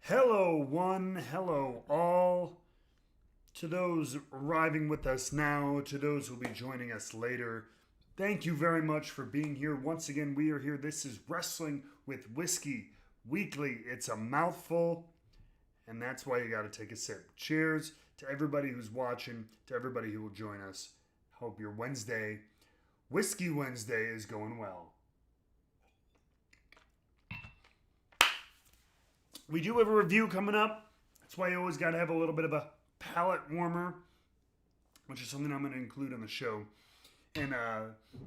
Hello, one, hello, all. To those arriving with us now, to those who will be joining us later, thank you very much for being here. Once again, we are here. This is Wrestling with Whiskey Weekly. It's a mouthful, and that's why you got to take a sip. Cheers to everybody who's watching, to everybody who will join us. Hope your Wednesday, Whiskey Wednesday, is going well. We do have a review coming up. That's why you always got to have a little bit of a palate warmer, which is something I'm going to include on the show. And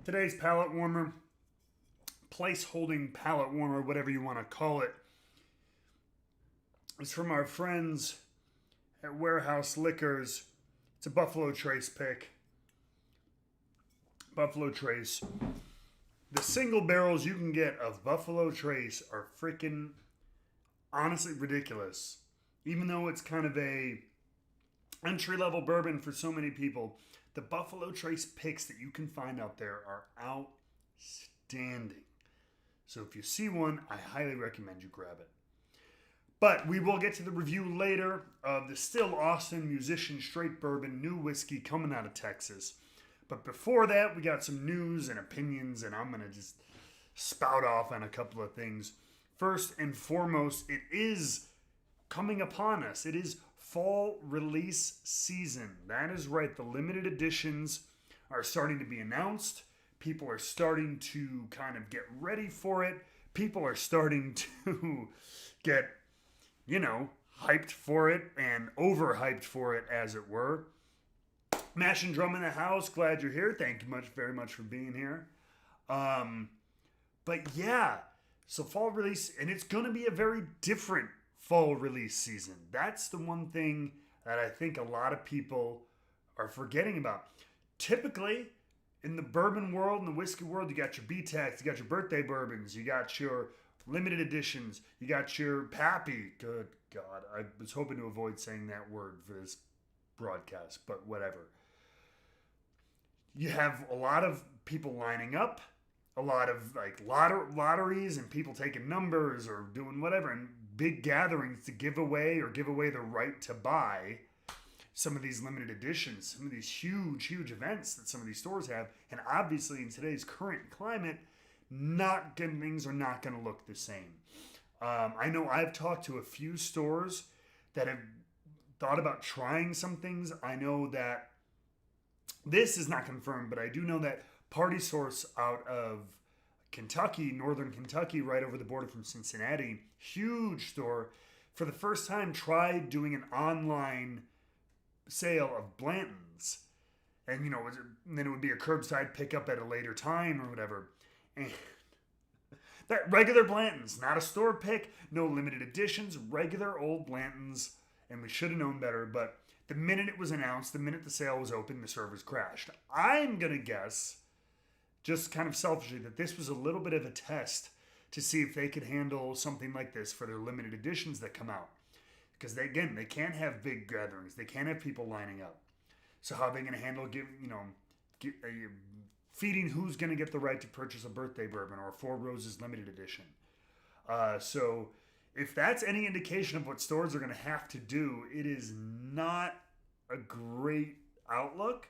today's palate warmer, place holding palate warmer, whatever you want to call it, is from our friends at Warehouse Liquors. It's a Buffalo Trace pick. Buffalo Trace. The single barrels you can get of Buffalo Trace are freaking honestly ridiculous. Even though it's kind of a entry-level bourbon for so many people, the Buffalo Trace picks that you can find out there are outstanding. So if you see one, I highly recommend you grab it. But we will get to the review later of the still awesome Musician Straight Bourbon new whiskey coming out of Texas. But before that, we got some news and opinions, and I'm going to just spout off on a couple of things. First and foremost, it is coming upon us. It is fall release season. That is right. The limited editions are starting to be announced. People are starting to kind of get ready for it. People are starting to get, hyped for it and overhyped for it, as it were. Mash and Drum in the house. Glad you're here. Thank you very much for being here. But yeah, so fall release, and it's going to be a very different fall release season. That's the one thing that I think a lot of people are forgetting about. Typically, in the bourbon world, in the whiskey world, you got your BTECs, you got your birthday bourbons, you got your limited editions, you got your Pappy. Good God, I was hoping to avoid saying that word for this broadcast, but whatever. You have a lot of people lining up, a lot of lotteries and people taking numbers or doing whatever, and big gatherings to give away the right to buy some of these limited editions, some of these huge events that some of these stores have. And obviously in today's current climate, things are not going to look the same. I know I've talked to a few stores that have thought about trying some things. I know that this is not confirmed, but I do know that Party Source out of Kentucky, northern Kentucky, right over the border from Cincinnati, huge store, for the first time tried doing an online sale of Blanton's. And, then it would be a curbside pickup at a later time or whatever. And that regular Blanton's, not a store pick, no limited editions, regular old Blanton's. And we should have known better, but the minute it was announced, the minute the sale was open, the servers crashed. I'm going to guess, just kind of selfishly, that this was a little bit of a test to see if they could handle something like this for their limited editions that come out. Because they can't have big gatherings. They can't have people lining up. So how are they going to handle feeding who's going to get the right to purchase a birthday bourbon or a Four Roses limited edition? So if that's any indication of what stores are going to have to do, it is not a great outlook.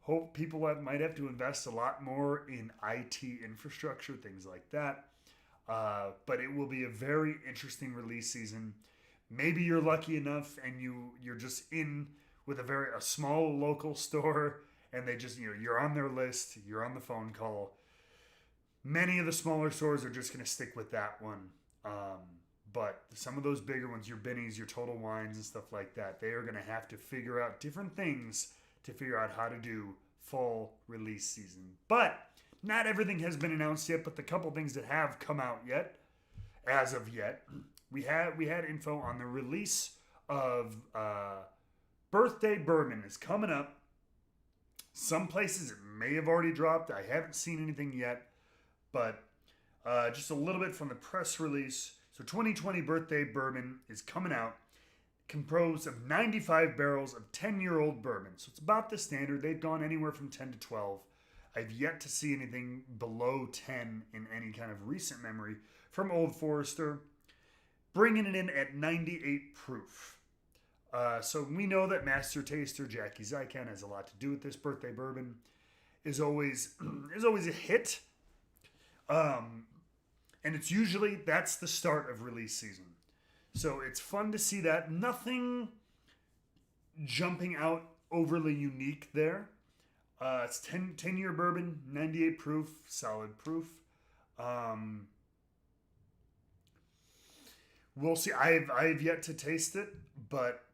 Hope people might have to invest a lot more in IT infrastructure, things like that. But it will be a very interesting release season. Maybe you're lucky enough and you're just in with a small local store and they just, you're on their list, you're on the phone call. Many of the smaller stores are just going to stick with that one. But some of those bigger ones, your Bennies, your Total Wines and stuff like that, they are going to have to figure out different things to figure out how to do fall release season. But not everything has been announced yet, but the couple things that have come out yet, as of yet, we had info on the release of Birthday Bourbon is coming up. Some places it may have already dropped. I haven't seen anything yet, but just a little bit from the press release. So 2020 Birthday Bourbon is coming out, composed of 95 barrels of 10-year-old bourbon. So it's about the standard. They've gone anywhere from 10 to 12. I've yet to see anything below 10 in any kind of recent memory from Old Forester. bringing it in at 98 proof. So we know that Master Taster Jackie Zykan has a lot to do with this. Birthday Bourbon is always a hit. And it's usually, that's the start of release season. So it's fun to see that. Nothing jumping out overly unique there. It's 10-year bourbon, 98 proof, solid proof. We'll see. I've yet to taste it, but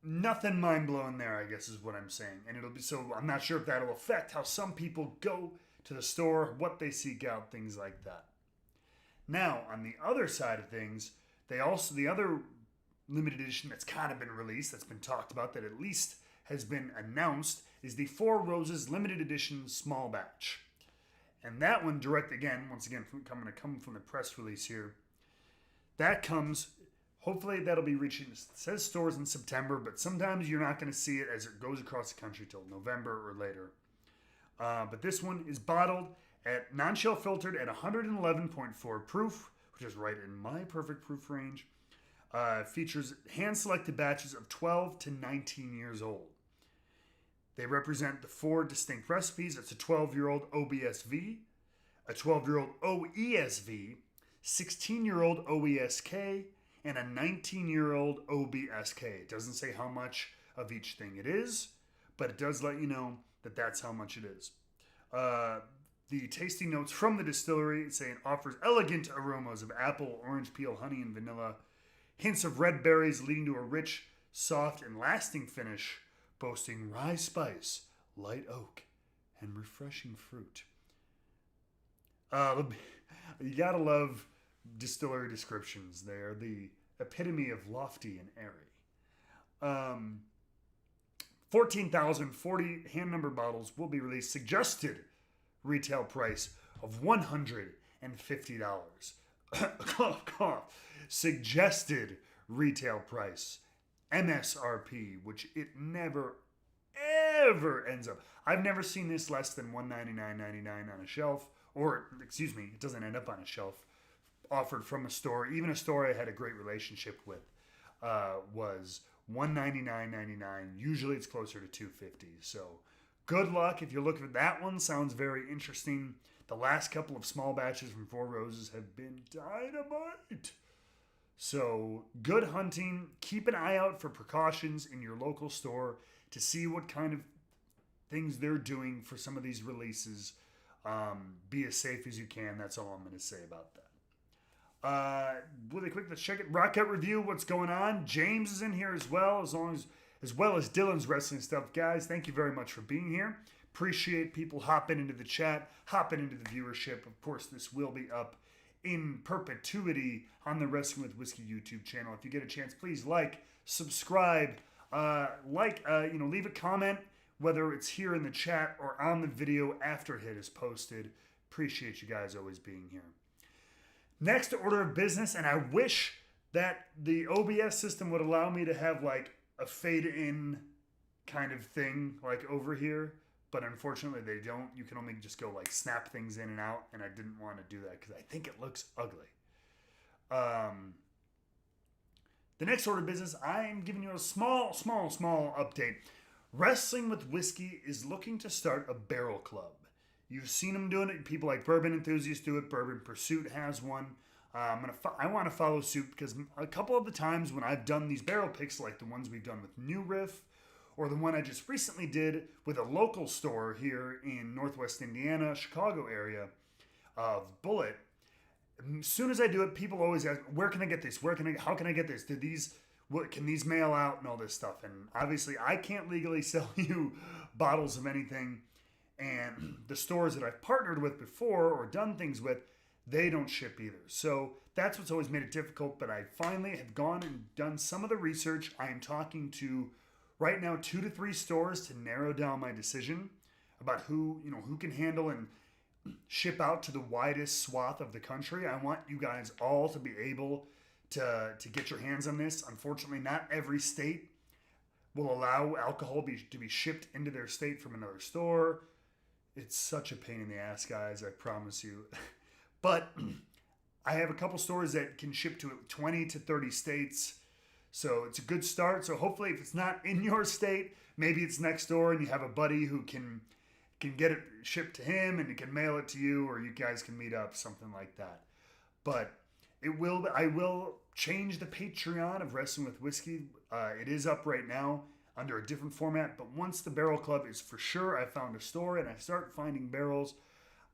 nothing mind-blowing there, I guess is what I'm saying. And it'll be, so I'm not sure if that'll affect how some people go to the store, what they seek out, things like that. Now, on the other side of things, the other limited edition that's kind of been released, that's been talked about, that at least has been announced, is the Four Roses limited edition small batch. And that one once again, coming from the press release here. That comes, hopefully that'll be reaching, it says stores in September, but sometimes you're not going to see it as it goes across the country till November or later. But this one is bottled at non-chill filtered at 111.4 proof, which is right in my perfect proof range. Features hand-selected batches of 12 to 19 years old. They represent the 4 distinct recipes. It's a 12-year-old OBSV, a 12-year-old OESV, 16-year-old OESK, and a 19-year-old OBSK. It doesn't say how much of each thing it is, but it does let you know that that's how much it is. The tasting notes from the distillery say it offers elegant aromas of apple, orange peel, honey, and vanilla. Hints of red berries leading to a rich, soft, and lasting finish, boasting rye spice, light oak, and refreshing fruit. You gotta love distillery descriptions. They are the epitome of lofty and airy. 14,040 hand-numbered bottles will be released. Suggested retail price of $150. Cough, cough. Suggested retail price, MSRP, which it never, ever ends up. I've never seen this less than $199.99 on a shelf, or, excuse me, it doesn't end up on a shelf, offered from a store. Even a store I had a great relationship with was $199.99. Usually it's closer to $250. So good luck if you're looking at that one. Sounds very interesting. The last couple of small batches from Four Roses have been dynamite. So good hunting. Keep an eye out for precautions in your local store to see what kind of things they're doing for some of these releases. Be as safe as you can. That's all I'm going to say about that. Really quick, let's check it. Rockout Review, what's going on? James is in here as well as Dylan's wrestling stuff. Guys, thank you very much for being here. Appreciate people hopping into the chat, hopping into the viewership. Of course, this will be up in perpetuity on the Wrestling with Whiskey YouTube channel. If you get a chance, please subscribe, leave a comment, whether it's here in the chat or on the video after it is posted. Appreciate you guys always being here. Next order of business, and I wish that the OBS system would allow me to have like a fade in kind of thing like over here, but unfortunately they don't. You can only just go like snap things in and out, and I didn't want to do that because I think it looks ugly. The next order of business, I am giving you a small update. Wrestling with Whiskey is looking to start a barrel club. You've seen them doing it. People like Bourbon Enthusiasts do it. Bourbon Pursuit has one. I want to follow suit because a couple of the times when I've done these barrel picks, like the ones we've done with New Riff, or the one I just recently did with a local store here in Northwest Indiana, Chicago area of Bullet, as soon as I do it, people always ask, where can I get this? How can I get this? Can these mail out and all this stuff? And obviously I can't legally sell you bottles of anything. And the stores that I've partnered with before or done things with, they don't ship either. So that's what's always made it difficult. But I finally have gone and done some of the research. I am talking to right now 2 to 3 stores to narrow down my decision about who can handle and ship out to the widest swath of the country. I want you guys all to be able to get your hands on this. Unfortunately, not every state will allow alcohol to be shipped into their state from another store. It's such a pain in the ass, guys, I promise you. But I have a couple stores that can ship to 20 to 30 states. So it's a good start. So hopefully if it's not in your state, maybe it's next door and you have a buddy who can get it shipped to him and he can mail it to you, or you guys can meet up, something like that. But I will change the Patreon of Wrestling with Whiskey. It is up right now under a different format, but once the Barrel Club is for sure, I found a store and I start finding barrels,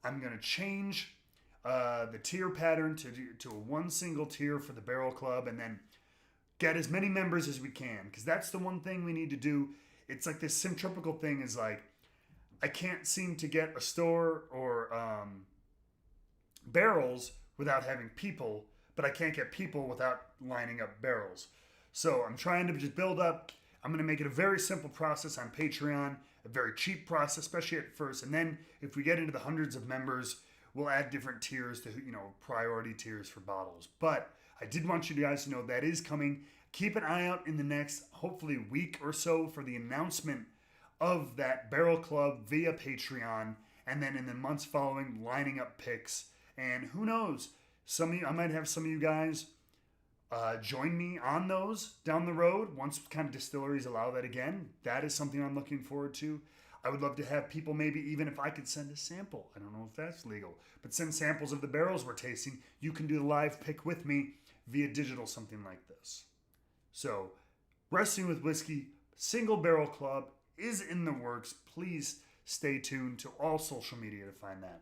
I'm going to change the tier pattern to a one single tier for the Barrel Club, and then get as many members as we can, because that's the one thing we need to do. It's like this centripetal thing is like, I can't seem to get a store or barrels without having people, but I can't get people without lining up barrels. So I'm trying to just build up. I'm going to make it a very simple process on Patreon, a very cheap process, especially at first. And then if we get into the hundreds of members, we'll add different tiers to, priority tiers for bottles. But I did want you guys to know that is coming. Keep an eye out in the next, hopefully, week or so for the announcement of that Barrel Club via Patreon. And then in the months following, lining up picks. And who knows, I might have some of you guys join me on those down the road once kind of distilleries allow that again. That is something I'm looking forward to. I would love to have people, maybe even if I could send a sample. I don't know if that's legal, but send samples of the barrels we're tasting. You can do the live pick with me via digital, something like this. So, Wrestling with Whiskey, Single Barrel Club is in the works. Please stay tuned to all social media to find that.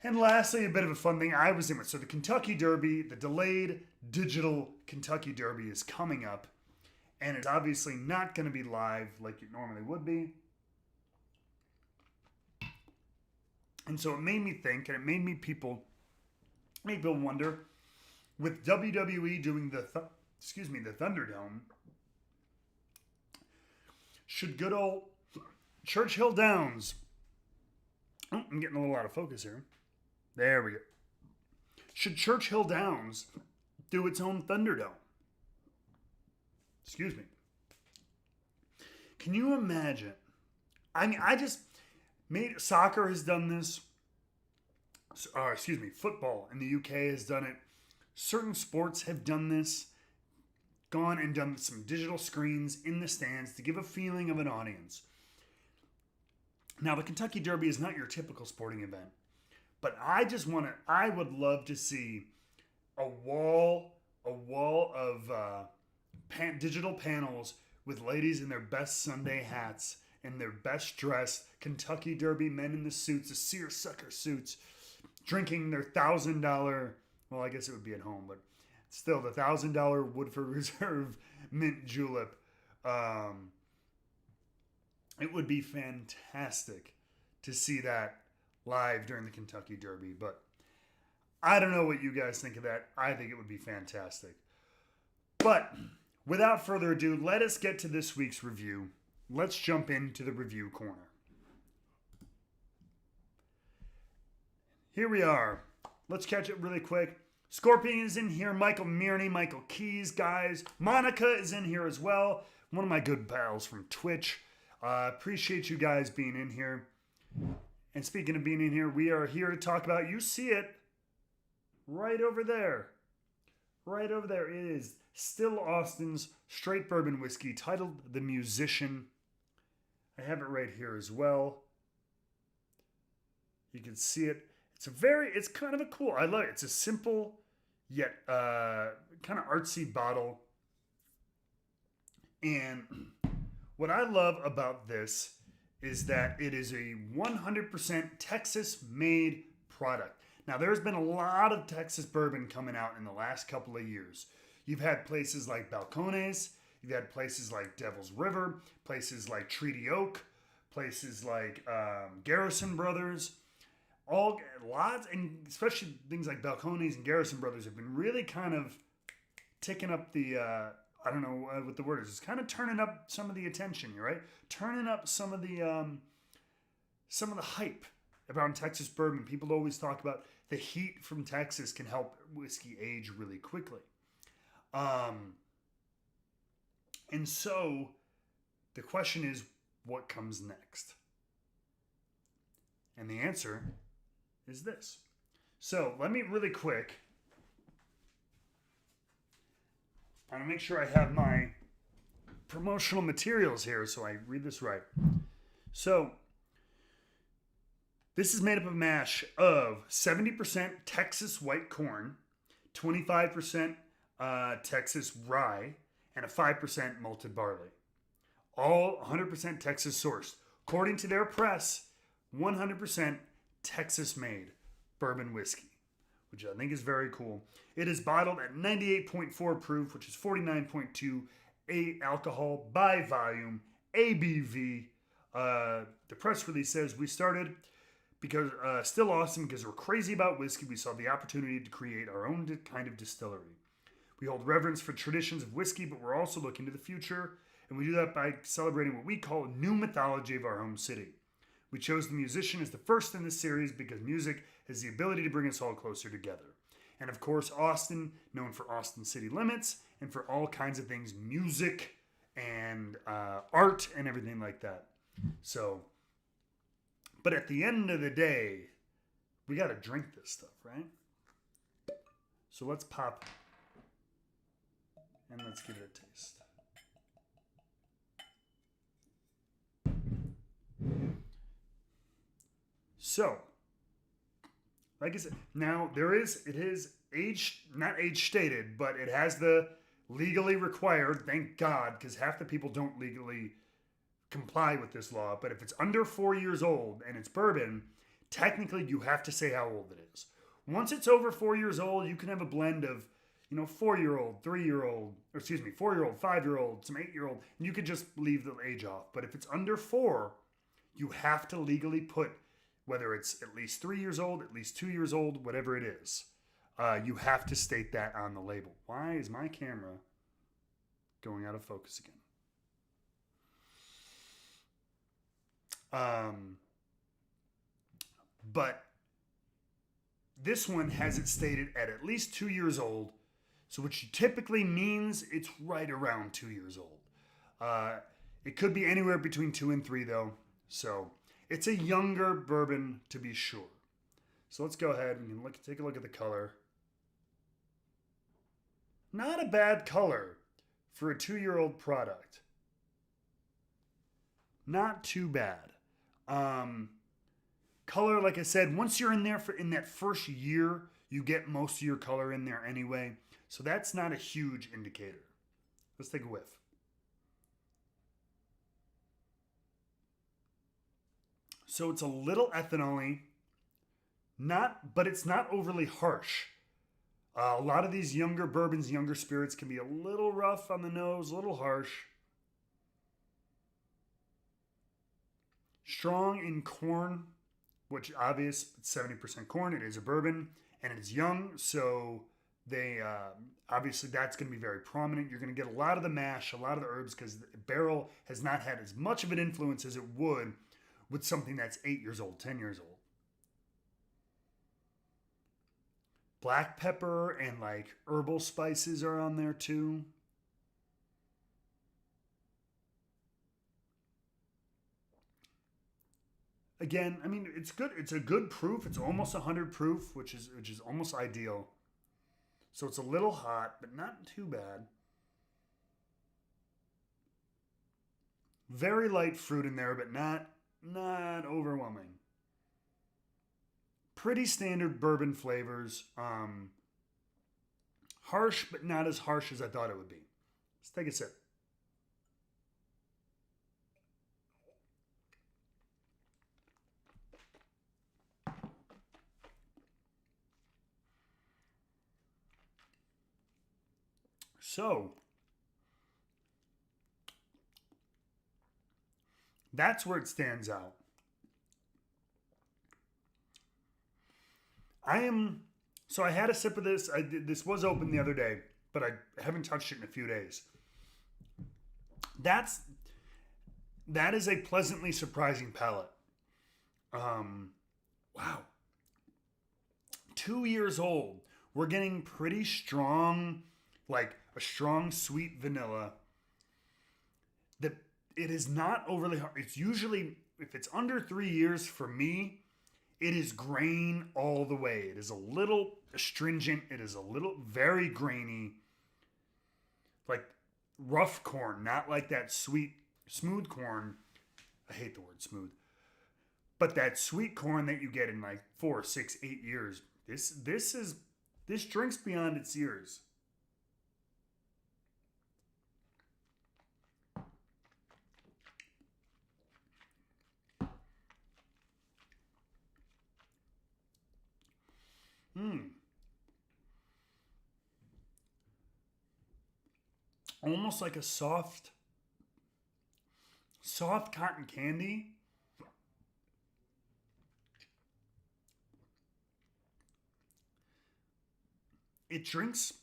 And lastly, a bit of a fun thing I was in with. So the Kentucky Derby, the delayed digital Kentucky Derby is coming up. And it's obviously not going to be live like it normally would be. And so it made me think, and it made me people wonder, with WWE doing the Thunderdome, should good old Churchill Downs, I'm getting a little out of focus here. There we go. Should Churchill Downs do its own Thunderdome? Excuse me. Can you imagine? I mean, soccer has done this. Football in the UK has done it. Certain sports have done this. Gone and done some digital screens in the stands to give a feeling of an audience. Now, the Kentucky Derby is not your typical sporting event. But I would love to see a wall of digital panels with ladies in their best Sunday hats and their best dressed Kentucky Derby men in the suits, the seersucker suits, drinking their $1,000, well, I guess it would be at home, but still the $1,000 Woodford Reserve mint julep. It would be fantastic to see that live during the Kentucky Derby, but I don't know what you guys think of that. I think it would be fantastic. But without further ado, let us get to this week's review. Let's jump into the review corner. Here we are. Let's catch it really quick. Scorpion is in here. Michael Mirny, Michael Keys, guys. Monica is in here as well. One of my good pals from Twitch. Appreciate you guys being in here. And speaking of being in here, we are here to talk about, you see it right over there. Right over there. It is Still Austin's straight bourbon whiskey titled The Musician. I have it right here as well. You can see it. It's kind of a cool, I love it. It's a simple yet kind of artsy bottle. And what I love about this is that it is a 100% Texas-made product. Now, there's been a lot of Texas bourbon coming out in the last couple of years. You've had places like Balcones, you've had places like Devil's River, places like Treaty Oak, places like Garrison Brothers, lots, and especially things like Balcones and Garrison Brothers have been really kind of ticking up the, I don't know what the word is. It's kind of turning up some of the attention, right? Turning up some of the hype about Texas bourbon. People always talk about the heat from Texas can help whiskey age really quickly. And so the question is, what comes next? And the answer is this. So let me really quick. I want to make sure I have my promotional materials here so I read this right. So this is made up of mash of 70% Texas white corn, 25% Texas rye, and a 5% malted barley. All 100% Texas sourced. According to their press, 100% Texas made bourbon whiskey, which I think is very cool. It is bottled at 98.4 proof, which is 49.2 alcohol by volume, ABV. The press release says, we started because still awesome because we're crazy about whiskey. We saw the opportunity to create our own kind of distillery. We hold reverence for traditions of whiskey, but we're also looking to the future, and we do that by celebrating what we call a new mythology of our home city. We chose the musician as the first in this series because music has the ability to bring us all closer together. And of course, Austin, known for Austin City Limits and for all kinds of things, music and art and everything like that. So, but at the end of the day, we got to drink this stuff, right? So let's pop and let's give it a taste. So, like I said, now it is age, not age stated, but it has the legally required, thank God, because half the people don't legally comply with this law. But if it's under 4 years old and it's bourbon, technically you have to say how old it is. Once it's over 4 years old, you can have a blend of, 4-year-old, 3-year-old, 4-year-old, 5-year-old, some 8-year-old, and you could just leave the age off. But if it's under 4, you have to legally put, whether it's at least 3 years old, at least 2 years old, whatever it is, you have to state that on the label. Why is my camera going out of focus again? But this one has it stated at least 2 years old, so which typically means it's right around 2 years old. It could be anywhere between 2 and 3 though, so it's a younger bourbon to be sure. So let's go ahead and take a look at the color. Not a bad color for a 2-year-old product. Not too bad. Color, like I said, once you're in there in that first year, you get most of your color in there anyway. So that's not a huge indicator. Let's take a whiff. So it's a little ethanol-y, but it's not overly harsh. A lot of these younger bourbons, younger spirits can be a little rough on the nose, a little harsh. Strong in corn, which obvious, it's 70% corn. It is a bourbon, and it's young, so they obviously that's going to be very prominent. You're going to get a lot of the mash, a lot of the herbs, because the barrel has not had as much of an influence as it would with something that's 8 years old, 10 years old. Black pepper and like herbal spices are on there too. Again, I mean, it's good. It's a good proof. It's almost 100 proof, which is almost ideal. So it's a little hot, but not too bad. Very light fruit in there, but not overwhelming. Pretty standard bourbon flavors. Harsh, but not as harsh as I thought it would be. Let's take a sip. So, that's where it stands out. So I had a sip of this. This was open the other day, but I haven't touched it in a few days. That is a pleasantly surprising palate. Wow. 2 years old. We're getting pretty strong, like a strong sweet vanilla. It is not overly hard. It's usually, if it's under 3 years for me, It is grain all the way. It is a little astringent. It is a little very grainy. Like rough corn, not like that sweet, smooth corn. I hate the word smooth. But that sweet corn that you get in like 4, 6, 8 years. This drinks beyond its years. Almost like a soft cotton candy. It drinks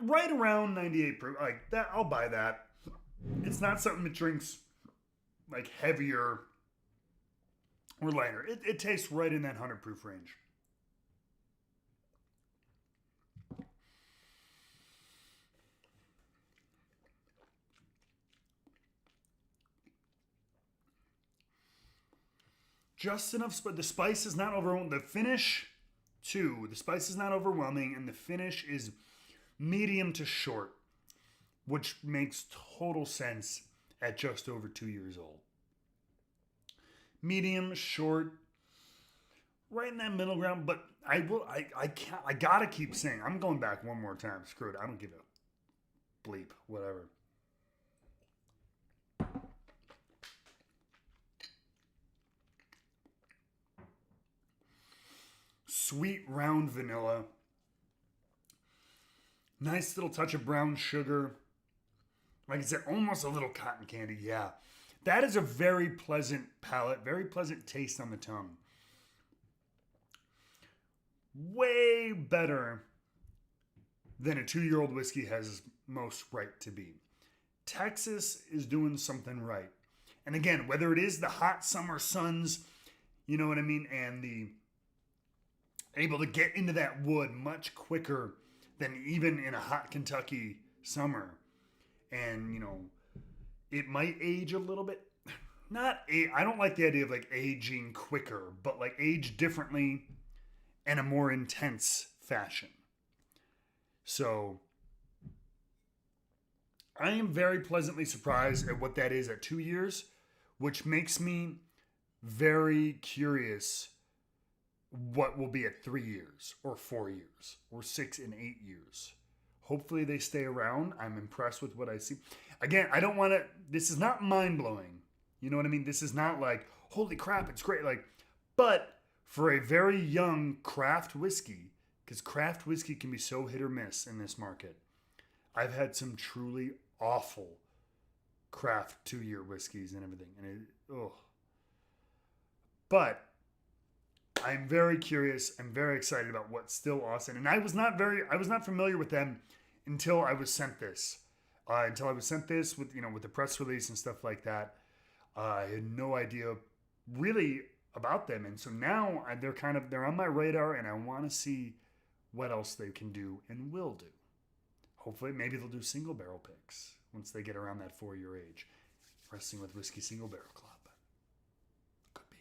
right around 98 proof. Like that, I'll buy that. It's not something that drinks like heavier or lighter. It tastes right in that 100 proof range. Just enough, but the spice is not overwhelming. The finish, too, the spice is not overwhelming, and the finish is medium to short, which makes total sense at just over 2 years old. Medium, short, right in that middle ground. But I gotta keep saying. I'm going back one more time. Screw it. I don't give a bleep. Whatever. Sweet round vanilla. Nice little touch of brown sugar. Like I said, almost a little cotton candy. Yeah. That is a very pleasant palate, very pleasant taste on the tongue. Way better than a 2-year-old whiskey has most right to be. Texas is doing something right. And again, whether it is the hot summer suns, you know what I mean, and the able to get into that wood much quicker than even in a hot Kentucky summer. And, you know, it might age a little bit. I don't like the idea of like aging quicker, but like age differently in a more intense fashion. So I am very pleasantly surprised at what that is at 2 years, which makes me very curious what will be at 3 years or 4 years or 6 and 8 years. Hopefully they stay around. I'm impressed with what I see. Again, I don't want to, this is not mind-blowing. You know what I mean? This is not like, holy crap, it's great. Like, but for a very young craft whiskey, because craft whiskey can be so hit or miss in this market. I've had some truly awful craft 2-year whiskeys and everything. But I'm very curious. I'm very excited about what's still awesome. And I was not familiar with them until I was sent this. With, you know, with the press release and stuff like that. I had no idea really about them. And so now they're on my radar, and I want to see what else they can do and will do. Hopefully, maybe they'll do single barrel picks once they get around that 4-year age. Wrestling with Whiskey Single Barrel Club. Could be.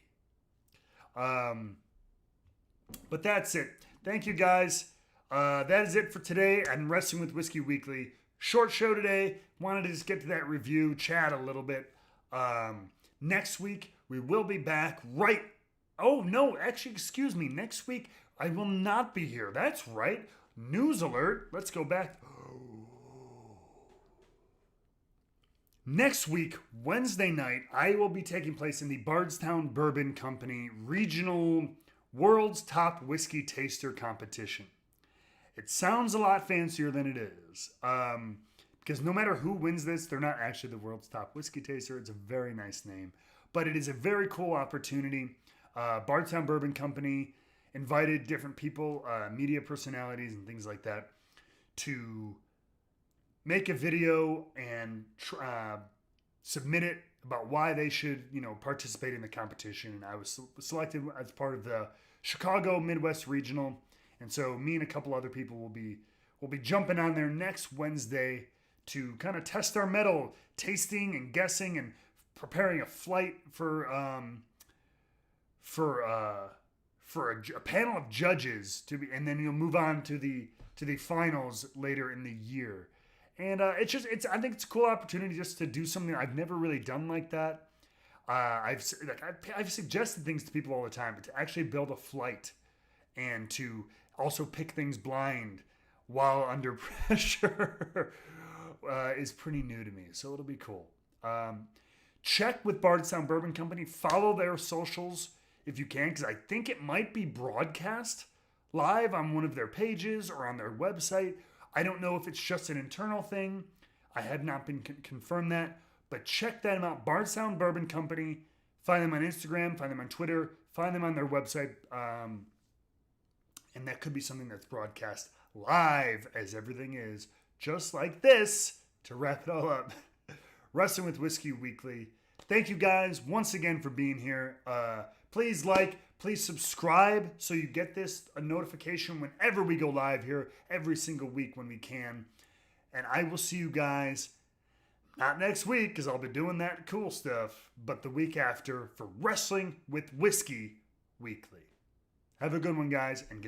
But that's it. Thank you, guys. That is it for today on Wrestling with Whiskey Weekly. Short show today. Wanted to just get to that review, chat a little bit. Next week, we will be back right. Oh, no, actually, excuse me. Next week, I will not be here. That's right. News alert. Let's go back. Next week, Wednesday night, I will be taking place in the Bardstown Bourbon Company Regional World's Top Whiskey Taster Competition. It sounds a lot fancier than it is. Because no matter who wins this, they're not actually the world's top whiskey taster. It's a very nice name. But it is a very cool opportunity. Bardstown Bourbon Company invited different people, media personalities and things like that, to make a video and submit it about why they should, you know, participate in the competition. And I was selected as part of the Chicago Midwest Regional. And so me and a couple other people will be jumping on there next Wednesday to kind of test our mettle, tasting and guessing and preparing a flight for for a panel of judges to be, and then you'll move on to the finals later in the year. And I think it's a cool opportunity just to do something I've never really done like that. I've suggested things to people all the time, but to actually build a flight and to also pick things blind while under pressure is pretty new to me. So it'll be cool. Check with Bardstown Bourbon Company. Follow their socials if you can, because I think it might be broadcast live on one of their pages or on their website. I don't know if it's just an internal thing. I have not been confirmed that, but check them out. Bardstown Bourbon Company. Find them on Instagram, find them on Twitter, find them on their website. And that could be something that's broadcast live, as everything is, just like this, to wrap it all up. Wrestling with Whiskey Weekly. Thank you guys once again for being here. Please please subscribe so you get a notification whenever we go live here every single week when we can. And I will see you guys not next week, because I'll be doing that cool stuff, but the week after for Wrestling with Whiskey Weekly. Have a good one, guys, and good